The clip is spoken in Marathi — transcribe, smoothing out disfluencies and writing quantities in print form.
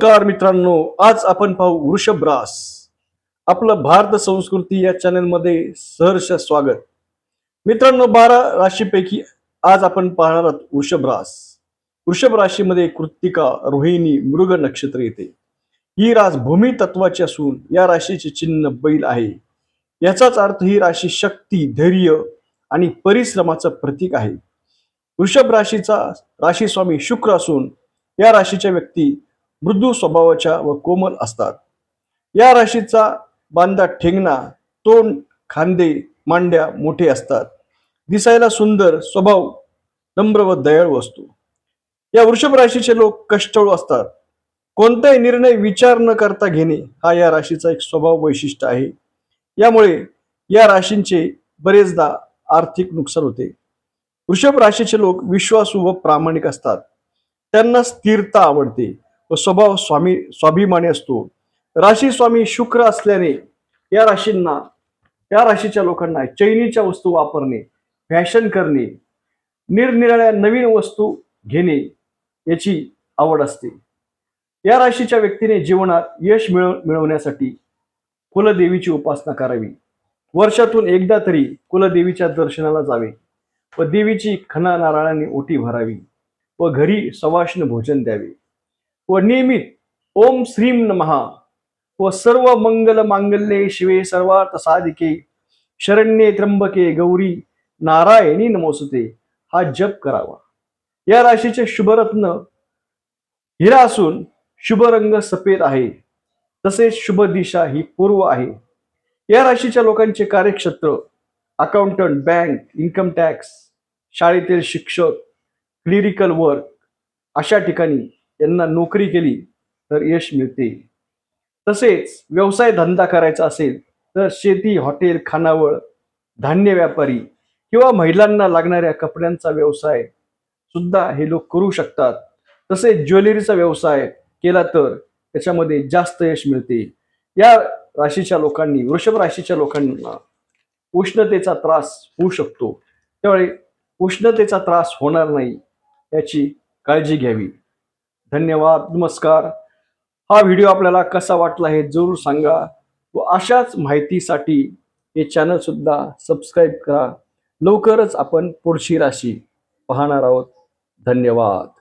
नमस्कार मित्रांनो, आज आपण पाहू वृषभ रास. आपलं भारत संस्कृती या चॅनल मध्ये सहर्ष स्वागत. मित्रांनो, 12 राशीपैकी आज आपण पाहणार आहोत वृषभ रास. वृषभ राशीमध्ये कृत्तिका, रोहिणी, मृग नक्षत्र येते. ही रास भूमी तत्वाची असून या राशीचे चिन्ह बैल आहे. याचाच अर्थ ही राशी शक्ती, धैर्य आणि परिश्रमाचं प्रतीक आहे. वृषभ राशीचा राशी स्वामी शुक्र असून या राशीच्या व्यक्ती मृदू स्वभावाच्या व कोमल असतात. या राशीचा बांधा ठेंगणा, तोंड, खांदे, मांड्या मोठे असतात. दिसायला सुंदर, स्वभाव नम्र व दयाळू असतो. या वृषभ राशीचे लोक कष्टाळू असतात. कोणताही निर्णय विचार न करता घेणे हा या राशीचा एक स्वभाव वैशिष्ट्य आहे. यामुळे या राशींचे बरेचदा आर्थिक नुकसान होते. वृषभ राशीचे लोक विश्वासू व प्रामाणिक असतात. त्यांना स्थिरता आवडते व स्वभाव स्वाभिमानी असतो. राशी स्वामी शुक्र असल्याने या राशीच्या लोकांना चैनीच्या वस्तू वापरणे, फॅशन करणे, निरनिराळ्या नवीन वस्तू घेणे याची आवड असते. या राशीच्या व्यक्तीने जीवनात यश मिळवण्यासाठी कुलदेवीची उपासना करावी. वर्षातून एकदा तरी कुलदेवीच्या दर्शनाला जावे व देवीची खणा नारळाने ओटी भरावी व घरी सवाष्ण भोजन द्यावे व नियमित ओम श्रीम नमः व सर्व मंगल मांगल्ये शिवे सर्वार्थ साधिके शरण्ये त्र्यंबके गौरी नारायणी नमोस्तुते हा जप करावा. या राशीचे शुभरत्न हिरा असून शुभ रंग सफेद आहे. तसेच शुभ दिशा ही पूर्व आहे. या राशीच्या लोकांचे कार्यक्षेत्र अकाउंटंट, बँक, इन्कम टॅक्स, शाळेतील शिक्षक, क्लिरिकल वर्क अशा ठिकाणी यांना नोकरी केली तर यश मिळते. तसेच व्यवसाय धंदा करायचा असेल तर शेती, हॉटेल, खानावळ, धान्य व्यापारी किंवा महिलांना लागणाऱ्या कपड्यांचा व्यवसाय सुद्धा हे लोक करू शकतात. तसेच ज्वेलरीचा व्यवसाय केला तर त्याच्यामध्ये जास्त यश मिळते. या राशीच्या लोकांनी, वृषभ राशीच्या लोकांना उष्णतेचा त्रास होऊ शकतो. त्यामुळे उष्णतेचा त्रास होणार नाही याची काळजी घ्यावी. धन्यवाद, नमस्कार. हा व्हिडिओ आपल्याला कसा वाटला हे जरूर सांगा व अशाच माहितीसाठी हे चॅनल सुद्धा सबस्क्राईब करा. लवकरच आपण पुढची राशी पाहणार आहोत. धन्यवाद.